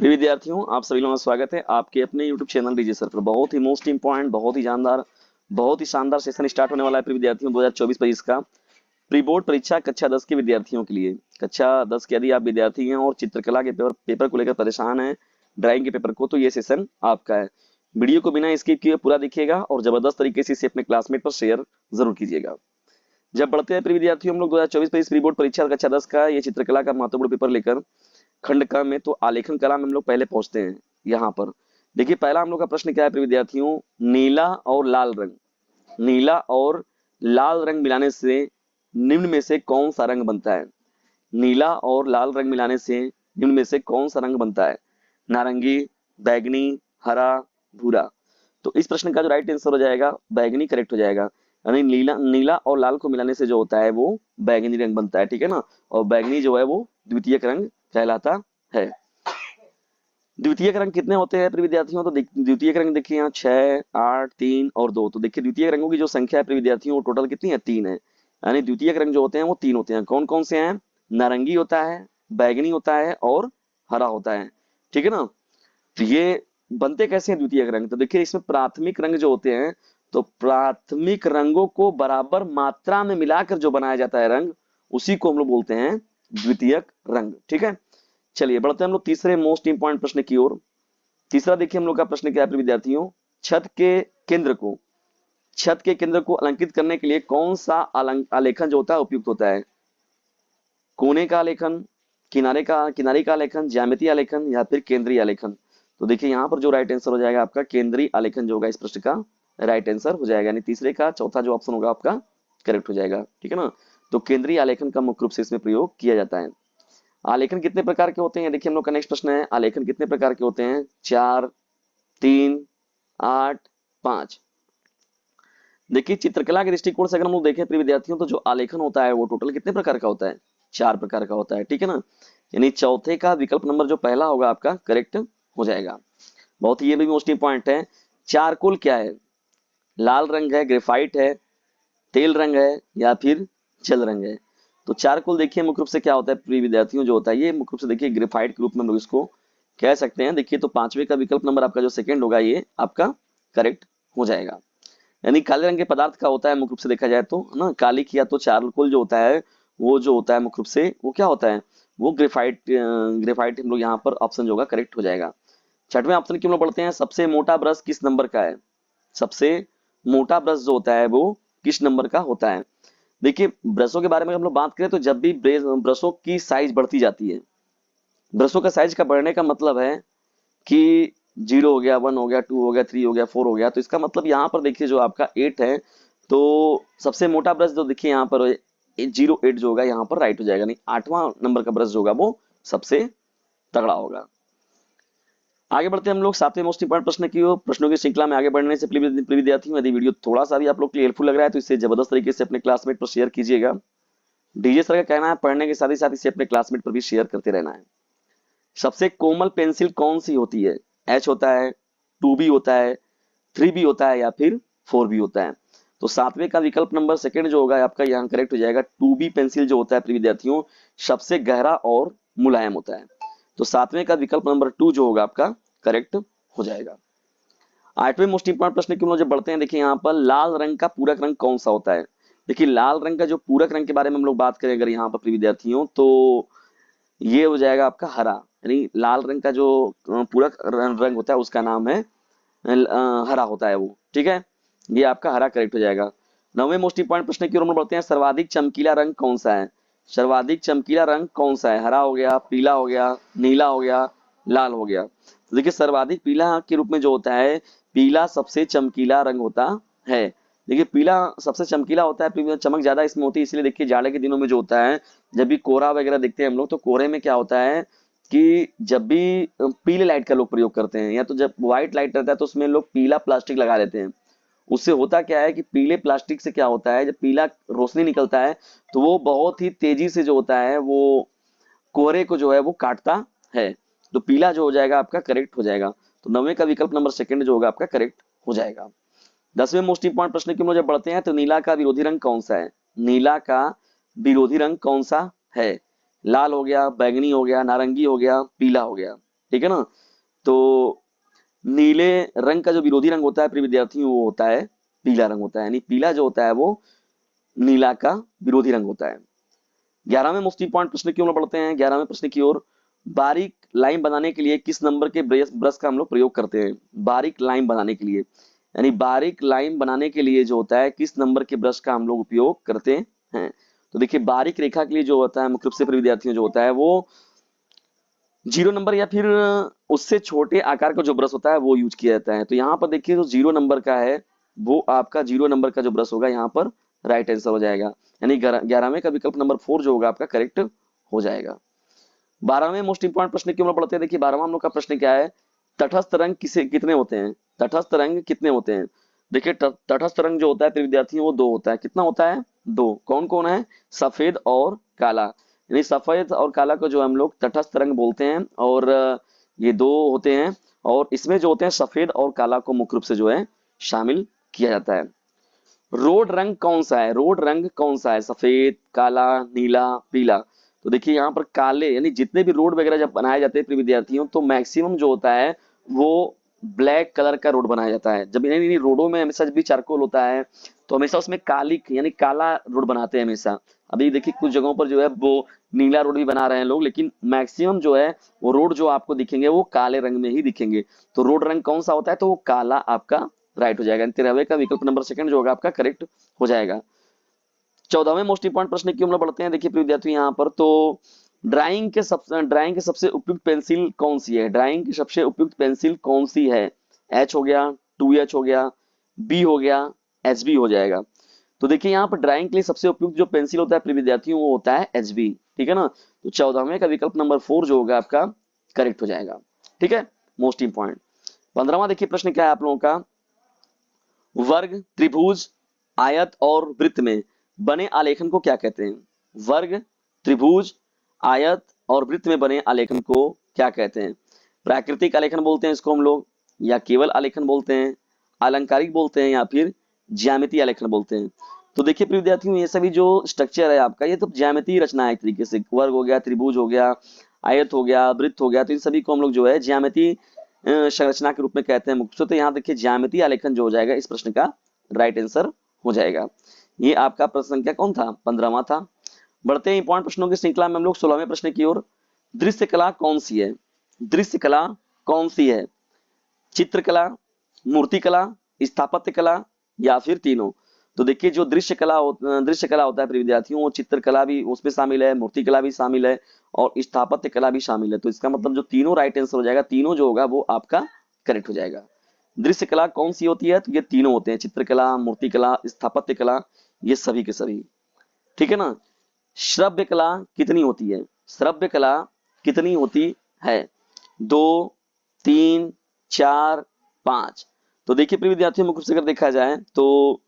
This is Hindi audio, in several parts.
प्रिय विद्यार्थियों, आप सभी लोगों का स्वागत है आपके अपने YouTube चैनल डीजे सर पर। बहुत ही मोस्ट इंपॉर्टेंट, बहुत ही जानदार, बहुत ही शानदार सेशन स्टार्ट होने वाला है प्रिय विद्यार्थियों 2024-25 का प्री बोर्ड परीक्षा कक्षा 10 के विद्यार्थियों के लिए। कक्षा 10 के यदि आप विद्यार्थी हैं और चित्रकला के पेपर को लेकर परेशान हैं, ड्राइंग के पेपर को, तो ये सेशन आपका है। वीडियो को बिना स्किप किए पूरा देखिएगा और जबरदस्त तरीके से इसे अपने क्लासमेट पर शेयर जरूर कीजिएगा। जब बढ़ते हैं प्रिय विद्यार्थियों हम लोग 2024-25 प्री बोर्ड परीक्षा कक्षा 10 का ये चित्रकला का महत्वपूर्ण पेपर लेकर खंड क में, तो आलेखन कला में हम लोग पहले पहुंचते हैं। यहाँ पर देखिए पहला हम लोग का प्रश्न क्या है प्रिय विद्यार्थियों, नीला और लाल रंग, नीला और लाल रंग मिलाने से निम्न में से कौन सा रंग बनता है? नीला और लाल रंग मिलाने से निम्न में से कौन सा रंग बनता है? नारंगी, बैगनी, हरा, भूरा। तो इस प्रश्न का जो राइट आंसर हो जाएगा बैगनी करेक्ट हो जाएगा। यानी नीला नीला और लाल को मिलाने से जो होता है वो बैगनी रंग बनता है, ठीक है ना। और बैगनी जो है वो द्वितीयक रंग कहलाता है। द्वितीयक रंग कितने होते हैं प्रिय विद्यार्थियों? तो द्वितीयक रंग देखिए यहाँ 6, 8, 3 और 2। तो देखिए द्वितीयक रंगों की जो संख्या है प्रिय विद्यार्थियों वो टोटल कितनी है? 3 है। यानी द्वितीयक रंग जो होते हैं वो 3 होते हैं। कौन कौन से हैं? नारंगी होता है, बैगनी होता है और हरा होता है, ठीक है ना। तो ये बनते कैसे हैं द्वितीयक रंग? तो देखिए इसमें प्राथमिक रंग जो होते हैं, तो प्राथमिक रंगों को बराबर मात्रा में मिलाकर जो बनाया जाता है रंग, उसी को हम लोग बोलते हैं द्वितीयक रंग, ठीक है। चलिए बढ़ते हैं हम लोग तीसरे मोस्ट इंपॉर्टेंट प्रश्न की ओर। तीसरा देखिए हम लोग का प्रश्न क्या है विद्यार्थियों, छत के केंद्र को अलंकित करने के लिए कौन सा आलेखन जो होता है उपयुक्त होता है? कोने का आलेखन, किनारे का आलेखन, ज्यामितीय आलेखन या फिर केंद्रीय आलेखन। तो देखिए यहाँ पर जो राइट आंसर हो जाएगा आपका केंद्रीय आलेखन जो होगा इस प्रश्न का राइट आंसर हो जाएगा। यानी तीसरे का चौथा जो ऑप्शन होगा आपका करेक्ट हो जाएगा, ठीक है ना। तो केंद्रीय आलेखन का मुख्य रूप से इसमें प्रयोग किया जाता है। आलेखन कितने प्रकार के होते हैं? देखिए हम लोग का नेक्स्ट प्रश्न है, आलेखन कितने प्रकार के होते हैं? 4, 3, 8, 5। देखिए चित्रकला के दृष्टिकोण से अगर हम लोग देखें प्रिय विद्यार्थियों, तो जो आलेखन होता है वो टोटल कितने प्रकार का होता है? 4 प्रकार का होता है, ठीक है ना। यानी चौथे का विकल्प नंबर जो पहला होगा आपका करेक्ट हो जाएगा। बहुत ही ये भी मोस्ट इंपॉर्टेंट है। चारकोल क्या है? लाल रंग है, ग्रेफाइट है, तेल रंग है या फिर जल रंग है? तो चारकोल देखिए मुख्य रूप से क्या होता है प्रिय विद्यार्थियों, जो होता है ये मुख्य रूप से देखिए ग्रेफाइट के रूप में हम लोग इसको कह सकते हैं। देखिए तो पांचवे का विकल्प नंबर आपका जो सेकंड होगा ये आपका करेक्ट हो जाएगा। यानी काले रंग के पदार्थ का होता है मुख्य रूप से देखा जाए तो, है ना। काली किया तो चारकोल जो होता है वो जो होता है मुख्य रूप से वो क्या होता है? वो ग्रेफाइट हम लोग यहाँ पर ऑप्शन जो होगा करेक्ट हो जाएगा। छठवें ऑप्शन की हम लोग पढ़ते हैं, सबसे मोटा ब्रश किस नंबर का है? सबसे मोटा ब्रश जो होता है वो किस नंबर का होता है? देखिए ब्रशों के बारे में हम लोग बात करें तो जब भी ब्रशों की साइज बढ़ती जाती है, ब्रशों का साइज का बढ़ने का मतलब है कि 0 हो गया, 1 हो गया, 2 हो गया, 3 हो गया, 4 हो गया। तो इसका मतलब यहाँ पर देखिए जो आपका 8 है, तो सबसे मोटा ब्रश जो देखिए यहाँ पर 08 जो होगा यहाँ पर राइट हो जाएगा। नहीं, 8वां नंबर का ब्रश जो होगा वो सबसे तगड़ा होगा। आगे बढ़ते हैं हम लोग सातवें मोस्ट इंपॉर्टेंट प्रश्न की ओर। प्रश्नों की श्रृंखला में आगे बढ़ने से प्रिय विद्यार्थियों, यदि वीडियो थोड़ा सा भी आप लोग के लिए हेल्पफुल लग रहा है तो इसे जबरदस्त तरीके से अपने क्लासमेट पर शेयर कीजिएगा। डीजे सर का कहना है पढ़ने के साथ ही साथ इसे अपने क्लासमेट पर भी शेयर करते रहना है। सबसे कोमल पेंसिल कौन सी होती है? एच होता है, 2B होता है, 3B होता है या फिर 4B होता है? तो सातवें का विकल्प नंबर सेकंड जो होगा आपका यहाँ करेक्ट हो जाएगा। 2B पेंसिल जो होता है प्रिय विद्यार्थियों सबसे गहरा और मुलायम होता है। तो सातवें का विकल्प नंबर 2 जो होगा आपका करेक्ट हो जाएगा। आठवें मोस्ट इंपॉर्टेंट प्रश्न की ओर जब बढ़ते हैं, देखिए यहाँ पर लाल रंग का पूरक रंग कौन सा होता है? देखिए लाल रंग का जो पूरक रंग के बारे में हम लोग बात करें अगर यहाँ पर प्रिय विद्यार्थियों, तो ये हो जाएगा आपका हरा। यानी लाल रंग का जो पूरक रंग होता है उसका नाम है हरा होता है वो, ठीक है। ये आपका हरा करेक्ट हो जाएगा। नौवें मोस्ट इंपॉर्टेंट प्रश्न की ओर हम बढ़ते हैं, सर्वाधिक चमकीला रंग कौन सा है? सर्वाधिक चमकीला रंग कौन सा है? हरा हो गया, पीला हो गया, नीला हो गया, लाल हो गया। तो देखिए सर्वाधिक पीला के रूप में जो होता है, पीला सबसे चमकीला रंग होता है। देखिए पीला सबसे चमकीला होता है, चमक ज्यादा इसमें होती है। इसलिए देखिए जाड़े के दिनों में जो होता है, जब भी कोहरा वगैरह देखते हैं हम लोग, तो कोहरे में क्या होता है कि जब भी पीले लाइट का लोग प्रयोग करते हैं, या तो जब व्हाइट लाइट रहता है तो उसमें लोग पीला प्लास्टिक लगा देते हैं। उससे होता क्या है कि पीले प्लास्टिक से क्या होता है, जब पीला रोशनी निकलता है तो वो बहुत ही तेजी से जो होता है वो कोहरे को जो है वो काटता है। तो पीला जो हो जाएगा आपका करेक्ट हो जाएगा। तो नौवें का विकल्प नंबर सेकंड जो होगा आपका करेक्ट हो जाएगा। दसवें मोस्ट इंपॉर्टेंट प्रश्न की ओर जब बढ़ते हैं, तो नीला का विरोधी रंग कौन सा है? नीला का विरोधी रंग कौन सा है? लाल हो गया, बैगनी हो गया, नारंगी हो गया, पीला हो गया। ठीक है ना। तो नीले रंग का जो विरोधी रंग होता है प्रिय विद्यार्थियों वो होता है पीला रंग होता है, यानी पीला जो होता है वो नीला का विरोधी रंग होता है। 11वें मोस्ट इंपॉर्टेंट प्रश्न की ओर बढ़ते हैं। 11वें प्रश्न की ओर, बारीक लाइन बनाने के लिए किस नंबर के ब्रश ब्रश का हम लोग प्रयोग करते हैं? बारीक लाइन बनाने के लिए, यानी बारीक लाइन बनाने के लिए जो होता है किस नंबर के ब्रश का हम लोग उपयोग करते हैं? तो देखिए बारीक रेखा के लिए जो होता है मुख्य रूप से प्रिय विद्यार्थियों जो होता है वो 0 नंबर या फिर उससे छोटे आकार का जो ब्रश होता है वो यूज किया जाता है। तो यहाँ पर देखिए जो 0 नंबर का है वो आपका 0 नंबर का जो ब्रश होगा यहाँ पर राइट आंसर हो जाएगा, यानी 11वें का विकल्प नंबर 4 जो होगा आपका करेक्ट हो जाएगा। 12वें मोस्ट इंपॉर्टेंट प्रश्न की ओर बढ़ते हैं। देखिए 12वां हम लोग का प्रश्न क्या है? तटस्थ रंग कितने होते हैं? तटस्थ रंग कितने होते हैं? देखिए तटस्थ रंग जो होता है प्रिय विद्यार्थियों वो 2 होता है। कितना होता है? 2। कौन कौन है? सफेद और काला, यानी सफेद और काला को जो हम लोग तटस्थ रंग बोलते हैं, और ये 2 होते हैं, और इसमें जो होते हैं सफेद और काला को मुख्य रूप से जो है शामिल किया जाता है। रोड रंग कौन सा है? रोड रंग कौन सा है? सफेद, काला, नीला, पीला। तो देखिए यहाँ पर काले, यानी जितने भी रोड वगैरह जब बनाए जाते हैं प्रिय विद्यार्थियों तो मैक्सिमम जो होता है वो ब्लैक कलर का रोड बनाया जाता है। जब इन रोडों में हमेशा जब भी चारकोल होता है तो हमेशा उसमें काली यानी काला रोड बनाते हैं हमेशा। अभी देखिए कुछ जगहों पर जो है वो नीला रोड भी बना रहे हैं लोग, लेकिन मैक्सिमम जो है वो रोड जो आपको दिखेंगे वो काले रंग में ही दिखेंगे। तो रोड रंग कौन सा होता है? तो वो काला आपका राइट हो जाएगा। 13वें का विकल्प नंबर 2 जो होगा आपका करेक्ट हो जाएगा। 14वें मोस्ट इंपॉर्टेंट प्रश्न की हम लोग बढ़ते हैं। देखिए प्रिय विद्यार्थियों यहाँ पर तो ड्राइंग के सबसे उपयुक्त पेंसिल कौन सी है? ड्राइंग की सबसे उपयुक्त पेंसिल कौन सी है? एच हो गया, 2H हो गया, बी हो गया, HB हो जाएगा। तो देखिए यहाँ पर ड्राइंग के लिए सबसे उपयुक्त जो पेंसिल होता है प्रिय विद्यार्थियों वो होता है HB, ठीक है ना। तो 14वें का विकल्प नंबर 4 जो होगा आपका करेक्ट हो जाएगा, ठीक है, मोस्ट इंपॉर्टेंट। 15वां देखिए प्रश्न क्या है आप लोगों का? वर्ग, त्रिभुज, आयत और वृत्त में बने आलेखन को क्या कहते हैं? वर्ग, त्रिभुज, आयत और वृत्त में बने आलेखन को क्या कहते हैं? प्राकृतिक आलेखन बोलते हैं इसको हम लोग, या केवल आलेखन बोलते हैं, अलंकारिक बोलते हैं, या फिर ज्यामितीय आलेखन बोलते हैं। तो देखिए प्रिय विद्यार्थियों ये सभी जो स्ट्रक्चर है आपका ये तो ज्यामितीय रचना है एक तरीके से। वर्ग हो गया, त्रिभुज हो गया, आयत हो गया, वृत्त हो गया, तो इन सभी को हम लोग जो है ज्यामितीय संरचना के रूप में कहते हैं मुख्य। तो यहाँ देखिए ज्यामितीय आलेखन जो हो जाएगा इस प्रश्न का राइट आंसर हो जाएगा। ये आपका प्रश्न संख्या कौन था? 15वां था। बढ़ते हैं इंपॉर्टेंट प्रश्नों की श्रृंखला में हम लोग 16वें प्रश्न की ओर। दृश्य कला कौन सी है? दृश्य कला कौन सी है? चित्रकला, मूर्तिकला, स्थापत्य कला, या फिर तीनों? तो देखिए जो दृश्य कला होता है प्रिय विद्यार्थियों वो चित्रकला भी उसमें शामिल है, मूर्तिकला भी शामिल है, और स्थापत्य कला भी शामिल है। तो इसका मतलब जो तीनों राइट आंसर हो जाएगा, तीनों जो होगा वो आपका करेक्ट हो जाएगा। दृश्य कला कौन सी होती है? तो ये तीनों होते हैं, चित्रकला, मूर्तिकला, स्थापत्य कला, ये सभी के सभी, ठीक है ना। श्रव्य कला कितनी होती है? श्रव्य कला कितनी होती है? 2, 3, 4, 5। तो देखिए प्रिय विद्यार्थियों मुख्य रूप से अगर देखा जाए तो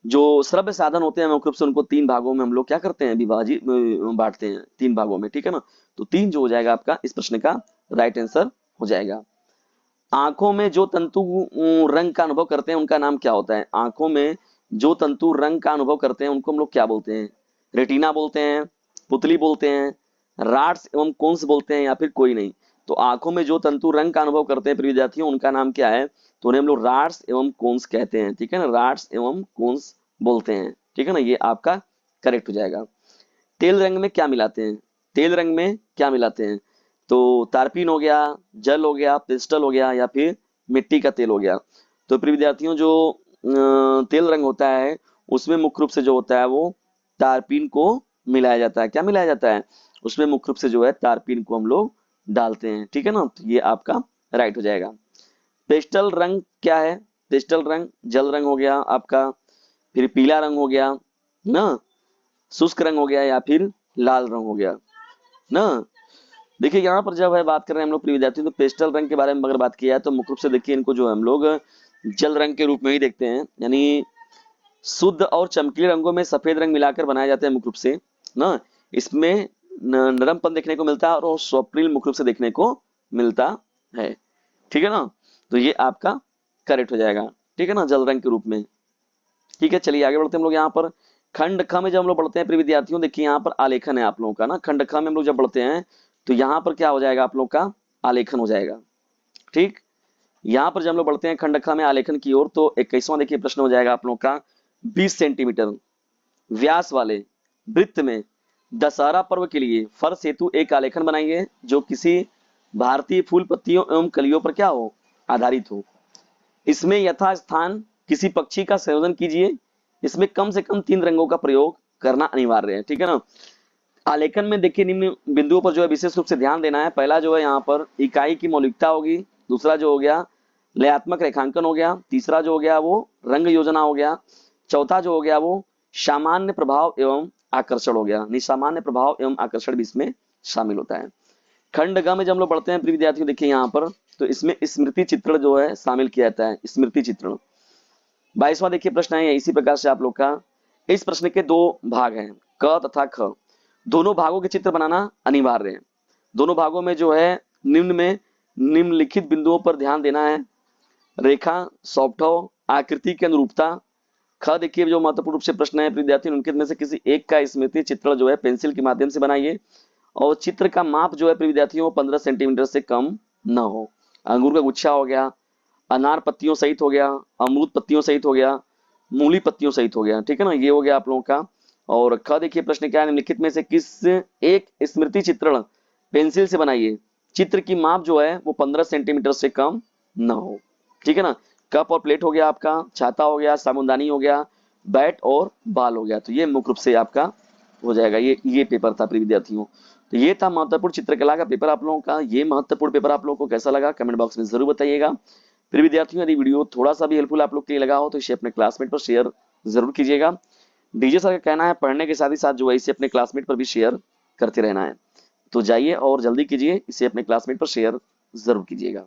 जो श्रव्य साधन होते हैं मुख्य रूप से उनको 3 भागों में हम लोग क्या करते हैं? विभाजित बांटते हैं 3 भागों में, ठीक है ना। तो 3 जो हो जाएगा आपका इस प्रश्न का राइट आंसर हो जाएगा। आंखों में जो तंतु रंग का अनुभव करते हैं उनका नाम क्या होता है? आंखों में जो तंतु रंग का अनुभव करते हैं उनको हम लोग क्या बोलते हैं? रेटिना बोलते हैं, पुतली बोलते हैं, राड्स एवं कोन्स बोलते हैं, या फिर कोई नहीं? तो आंखों में जो तंतु रंग का अनुभव करते हैं प्रिय विद्यार्थियों उनका नाम क्या है? तो उन्हें हम लोग राड्स एवं कोन्स कहते हैं, ठीक है ना। राड्स एवं कोन्स बोलते हैं, ठीक है ना। ये आपका करेक्ट हो जाएगा। तेल रंग में क्या मिलाते हैं? तेल रंग में क्या मिलाते हैं? तो तारपीन हो गया, जल हो गया, पिस्टल हो गया, या फिर मिट्टी का तेल हो गया। तो प्रिय विद्यार्थियों जो तेल रंग होता है उसमें मुख्य रूप से जो होता है वो तारपीन को मिलाया जाता है। क्या मिलाया जाता है? उसमें मुख्य रूप से जो है तारपीन को हम लोग डालते हैं, ठीक है ना। तो ये आपका राइट हो जाएगा। पेस्टल रंग क्या है? पेस्टल रंग जल रंग हो गया आपका, फिर पीला रंग हो गया ना, शुष्क रंग हो गया, या फिर लाल रंग हो गया ना। देखिए यहाँ पर जब है बात कर रहे हैं हम लोग प्रिय विद्यार्थी तो पेस्टल रंग के बारे में अगर बात किया है तो मुख्य रूप से देखिए इनको जो है हम लोग जल रंग के रूप में ही देखते हैं, यानी शुद्ध और चमकीले रंगों में सफेद रंग मिलाकर बनाए जाते हैं मुख्य रूप से ना। इसमें नरमपन देखने को मिलता है और स्वप्निल मुख्य रूप से देखने को मिलता है, ठीक है ना। तो ये आपका करेक्ट हो जाएगा, ठीक है ना, जल रंग के रूप में। ठीक है, चलिए आगे बढ़ते हैं हम लोग यहाँ पर खंड ख में जब हम लोग पढ़ते हैं प्रिय विद्यार्थियों देखिए यहाँ पर आलेखन है आप लोगों का ना। खंड ख में हम लोग जब पढ़ते हैं तो यहाँ पर क्या हो जाएगा आप लोग का आलेखन हो जाएगा। ठीक, यहां पर जब हम लोग बढ़ते हैं खंड ख में आलेखन की ओर, तो 21वां देखिए प्रश्न हो जाएगा आप लोग का 20 सेंटीमीटर व्यास वाले वृत्त में दशहरा पर्व के लिए फर्श हेतु एक आलेखन बनाइए जो किसी भारतीय फूल पत्तियों एवं कलियों पर क्या हो, आधारित हो। इसमें यथास्थान किसी पक्षी का संयोजन कीजिए। इसमें कम से कम 3 रंगों का प्रयोग करना अनिवार्य है। ठीक है ना। आलेखन में देखिए निम्न बिंदुओं पर जो है विशेष रूप से ध्यान देना है। पहला जो है यहाँ पर इकाई की मौलिकता होगी, दूसरा जो हो गया लयात्मक रेखांकन हो गया, तीसरा जो हो गया वो रंग योजना हो गया, चौथा जो हो गया वो सामान्य प्रभाव एवं आकर्षण हो गया। सामान्य प्रभाव एवं आकर्षण भी इसमें शामिल होता है। खंड ग में जब हम लोग पढ़ते हैं प्रिय विद्यार्थियों, देखिए यहाँ पर तो इसमें स्मृति चित्रण जो है शामिल किया जाता है। स्मृति चित्रण 22वां देखिए प्रश्न है इसी प्रकार से आप लोग का। इस प्रश्न के 2 भाग हैं, क तथा ख। दोनों भागों के चित्र बनाना अनिवार्य है। दोनों भागों में जो है निम्न में निम्नलिखित बिंदुओं पर ध्यान देना है। रेखा, सौष्ठव, आकृति की अनुरूपता। ख देखिए जो महत्वपूर्ण रूप से प्रश्न है विद्यार्थियों, उनके में से किसी एक का स्मृति चित्रण जो है पेंसिल के माध्यम से बनाइए और चित्र का माप जो है विद्यार्थियों 15 सेंटीमीटर से कम न हो। अंगूर का गुच्छा हो गया, अनार पत्तियों सहित हो गया, अमरूद पत्तियों सहित हो गया, मूली पत्तियों सहित हो गया। ठीक है ना, ये हो गया आप लोगों का। और ख देखिए प्रश्न क्या है, निम्नलिखित में से किस एक स्मृति चित्रण पेंसिल से बनाइए, चित्र की माप जो है वो 15 सेंटीमीटर से कम न हो। ठीक है ना। कप और प्लेट हो गया आपका, छाता हो गया, साबुनदानी हो गया, बैट और बाल हो गया। तो ये मुख्य रूप से आपका हो जाएगा। ये पेपर था प्रिय विद्यार्थियों। तो ये था महत्वपूर्ण चित्रकला का पेपर आप लोगों का। ये महत्वपूर्ण पेपर आप लोगों को कैसा लगा कमेंट बॉक्स में जरूर बताइएगा। प्रिय विद्यार्थियों, यदि वीडियो थोड़ा सा भी हेल्पफुल आप लोग के लिए लगा हो तो इसे अपने क्लासमेट पर शेयर जरूर कीजिएगा। डीजे सर का कहना है पढ़ने के साथ ही साथ जो है इसे अपने क्लासमेट पर भी शेयर करते रहना है। तो जाइए और जल्दी कीजिए, इसे अपने क्लासमेट पर शेयर जरूर कीजिएगा।